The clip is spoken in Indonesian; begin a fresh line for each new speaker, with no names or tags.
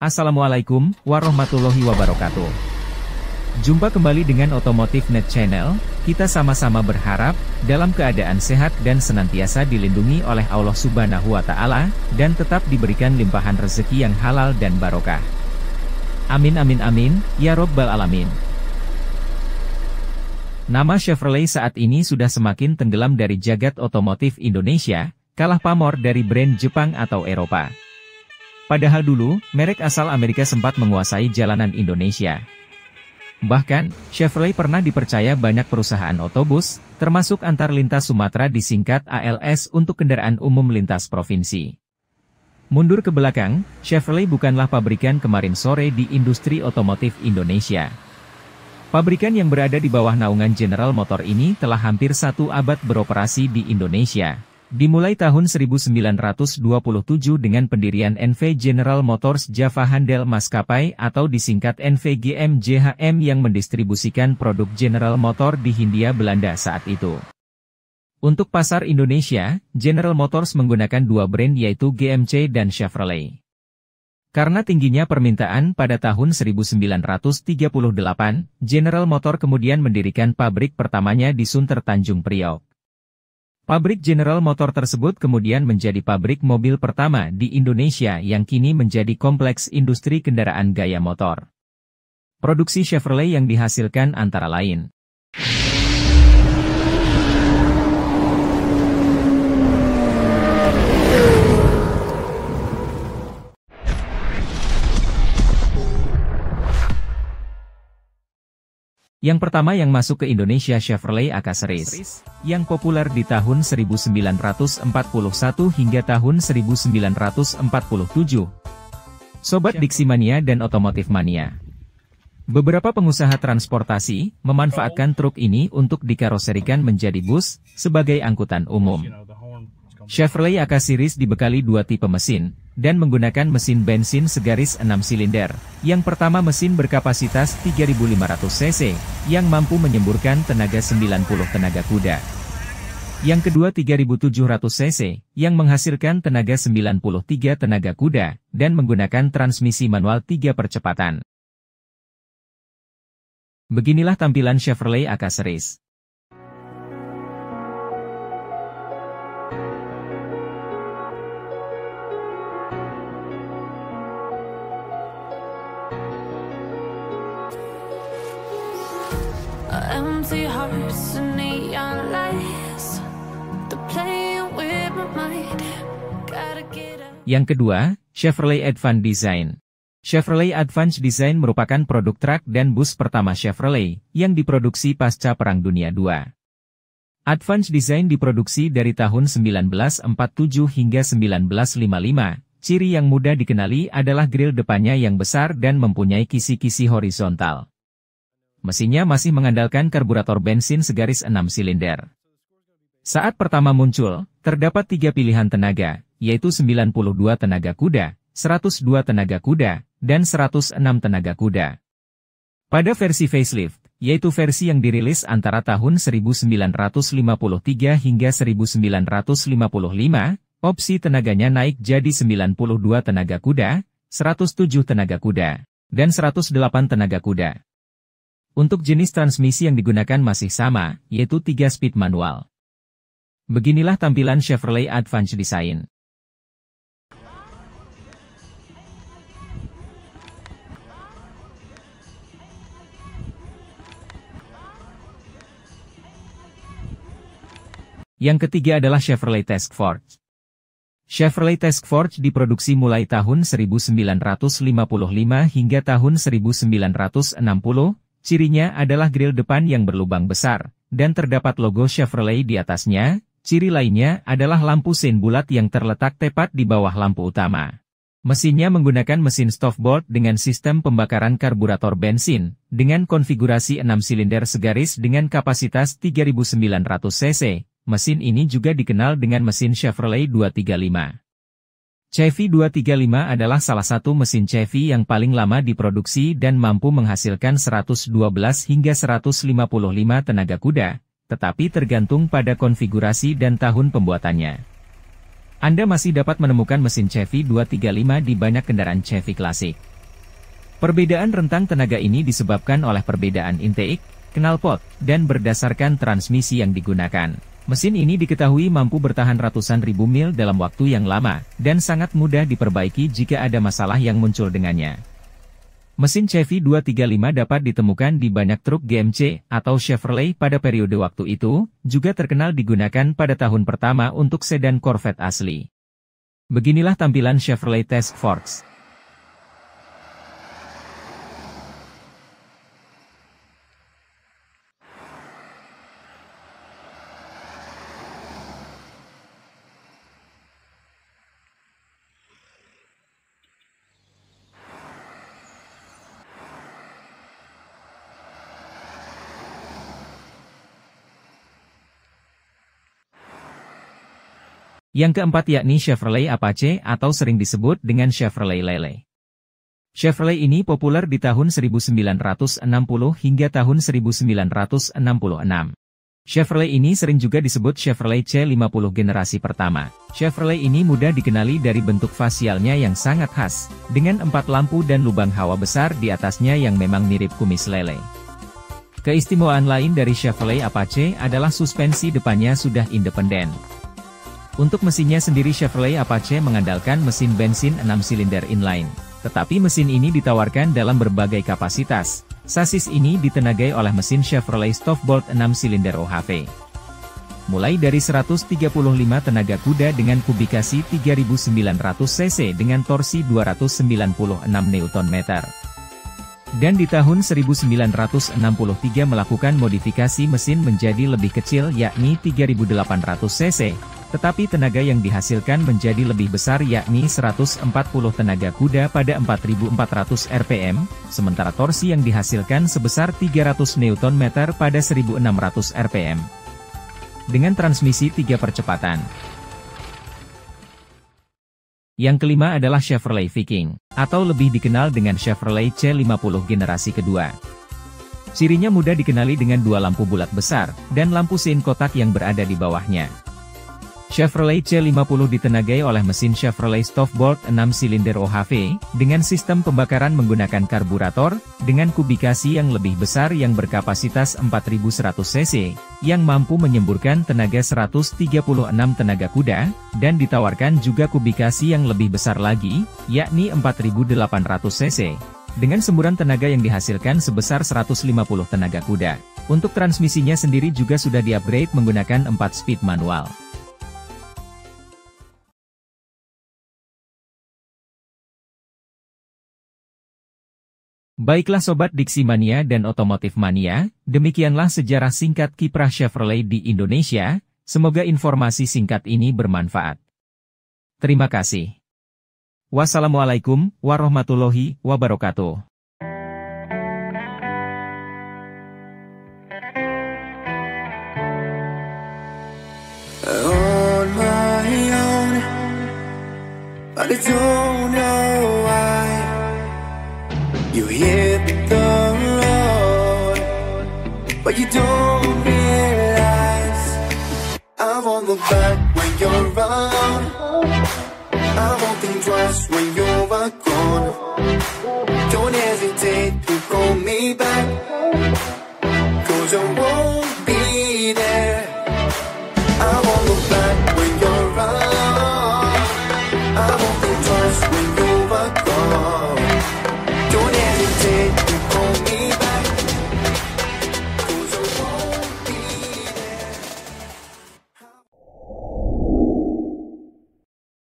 Assalamualaikum warahmatullahi wabarakatuh. Jumpa kembali dengan Otomotif Net Channel. Kita sama-sama berharap dalam keadaan sehat dan senantiasa dilindungi oleh Allah Subhanahu wa Ta'ala, dan tetap diberikan limpahan rezeki yang halal dan barokah. Amin amin amin, ya Robbal Alamin. Nama Chevrolet saat ini sudah semakin tenggelam dari jagat otomotif Indonesia, kalah pamor dari brand Jepang atau Eropa. Padahal dulu, merek asal Amerika sempat menguasai jalanan Indonesia. Bahkan, Chevrolet pernah dipercaya banyak perusahaan otobus, termasuk antar lintas Sumatera disingkat ALS untuk kendaraan umum lintas provinsi. Mundur ke belakang, Chevrolet bukanlah pabrikan kemarin sore di industri otomotif Indonesia. Pabrikan yang berada di bawah naungan General Motor ini telah hampir 1 abad beroperasi di Indonesia. Dimulai tahun 1927 dengan pendirian NV General Motors Java Handel Maskapai atau disingkat NVGM JHM yang mendistribusikan produk General Motor di Hindia Belanda saat itu. Untuk pasar Indonesia, General Motors menggunakan 2 brand yaitu GMC dan Chevrolet. Karena tingginya permintaan pada tahun 1938, General Motor kemudian mendirikan pabrik pertamanya di Sunter Tanjung Priok. Pabrik General Motor tersebut kemudian menjadi pabrik mobil pertama di Indonesia yang kini menjadi kompleks industri kendaraan gaya motor. Produksi Chevrolet yang dihasilkan antara lain. Yang pertama yang masuk ke Indonesia Chevrolet Aka Series, yang populer di tahun 1941 hingga tahun 1947. Sobat Diximania dan Otomotif Mania. Beberapa pengusaha transportasi memanfaatkan truk ini untuk dikaroserikan menjadi bus sebagai angkutan umum. Chevrolet Aka Series dibekali 2 tipe mesin, dan menggunakan mesin bensin segaris 6 silinder. Yang pertama mesin berkapasitas 3.500 cc, yang mampu menyemburkan tenaga 90 tenaga kuda. Yang kedua 3.700 cc, yang menghasilkan tenaga 93 tenaga kuda, dan menggunakan transmisi manual 3 percepatan. Beginilah tampilan Chevrolet Aka Series.
Empty hearts and neon lights. They're playing with my mind. Gotta get up.
Yang kedua, Chevrolet Advance Design. Chevrolet Advance Design merupakan produk truk dan bus pertama Chevrolet yang diproduksi pasca Perang Dunia II. Advance Design diproduksi dari tahun 1947 hingga 1955. Ciri yang mudah dikenali adalah grill depannya yang besar dan mempunyai kisi-kisi horizontal. Mesinnya masih mengandalkan karburator bensin segaris 6 silinder. Saat pertama muncul, terdapat 3 pilihan tenaga, yaitu 92 tenaga kuda, 102 tenaga kuda, dan 106 tenaga kuda. Pada versi facelift, yaitu versi yang dirilis antara tahun 1953 hingga 1955, opsi tenaganya naik jadi 92 tenaga kuda, 107 tenaga kuda, dan 108 tenaga kuda. Untuk jenis transmisi yang digunakan masih sama, yaitu 3 speed manual. Beginilah tampilan Chevrolet Advance Design. Yang ketiga adalah Chevrolet Task Force. Chevrolet Task Force diproduksi mulai tahun 1955 hingga tahun 1960. Cirinya adalah grill depan yang berlubang besar, dan terdapat logo Chevrolet di atasnya. Ciri lainnya adalah lampu sein bulat yang terletak tepat di bawah lampu utama. Mesinnya menggunakan mesin Stoffbolt dengan sistem pembakaran karburator bensin, dengan konfigurasi 6 silinder segaris dengan kapasitas 3.900 cc. Mesin ini juga dikenal dengan mesin Chevrolet 235. Chevy 235 adalah salah satu mesin Chevy yang paling lama diproduksi dan mampu menghasilkan 112 hingga 155 tenaga kuda, tetapi tergantung pada konfigurasi dan tahun pembuatannya. Anda masih dapat menemukan mesin Chevy 235 di banyak kendaraan Chevy klasik. Perbedaan rentang tenaga ini disebabkan oleh perbedaan intake, knalpot, dan berdasarkan transmisi yang digunakan. Mesin ini diketahui mampu bertahan ratusan ribu mil dalam waktu yang lama, dan sangat mudah diperbaiki jika ada masalah yang muncul dengannya. Mesin Chevy 235 dapat ditemukan di banyak truk GMC atau Chevrolet pada periode waktu itu, juga terkenal digunakan pada tahun pertama untuk sedan Corvette asli. Beginilah tampilan Chevrolet Task Force. Yang keempat yakni Chevrolet Apache atau sering disebut dengan Chevrolet Lele. Chevrolet ini populer di tahun 1960 hingga tahun 1966. Chevrolet ini sering juga disebut Chevrolet C50 generasi pertama. Chevrolet ini mudah dikenali dari bentuk fasialnya yang sangat khas, dengan 4 lampu dan lubang hawa besar di atasnya yang memang mirip kumis lele. Keistimewaan lain dari Chevrolet Apache adalah suspensi depannya sudah independen. Untuk mesinnya sendiri Chevrolet Apache mengandalkan mesin bensin 6 silinder inline. Tetapi mesin ini ditawarkan dalam berbagai kapasitas. Sasis ini ditenagai oleh mesin Chevrolet Stofbolt 6 silinder OHV. Mulai dari 135 tenaga kuda dengan kubikasi 3900 cc dengan torsi 296 Nm. Dan di tahun 1963 melakukan modifikasi mesin menjadi lebih kecil yakni 3800 cc. Tetapi tenaga yang dihasilkan menjadi lebih besar yakni 140 tenaga kuda pada 4400 rpm, sementara torsi yang dihasilkan sebesar 300 Nm pada 1600 rpm. Dengan transmisi 3 percepatan. Yang kelima adalah Chevrolet Viking, atau lebih dikenal dengan Chevrolet C50 generasi kedua. Cirinya mudah dikenali dengan 2 lampu bulat besar, dan lampu sein kotak yang berada di bawahnya. Chevrolet C50 ditenagai oleh mesin Chevrolet Stofbolt 6 silinder OHV, dengan sistem pembakaran menggunakan karburator, dengan kubikasi yang lebih besar yang berkapasitas 4100 cc, yang mampu menyemburkan tenaga 136 tenaga kuda, dan ditawarkan juga kubikasi yang lebih besar lagi, yakni 4800 cc, dengan semburan tenaga yang dihasilkan sebesar 150 tenaga kuda. Untuk transmisinya sendiri juga sudah di-upgrade menggunakan 4-speed manual. Baiklah Sobat Diksi Mania dan Otomotif Mania, demikianlah sejarah singkat kiprah Chevrolet di Indonesia, semoga informasi singkat ini bermanfaat. Terima kasih. Wassalamualaikum warahmatullahi wabarakatuh.
On my own, but I don't know why. You hit the road, but you don't realize I'm on the back when you're around. I won't think twice when you're gone.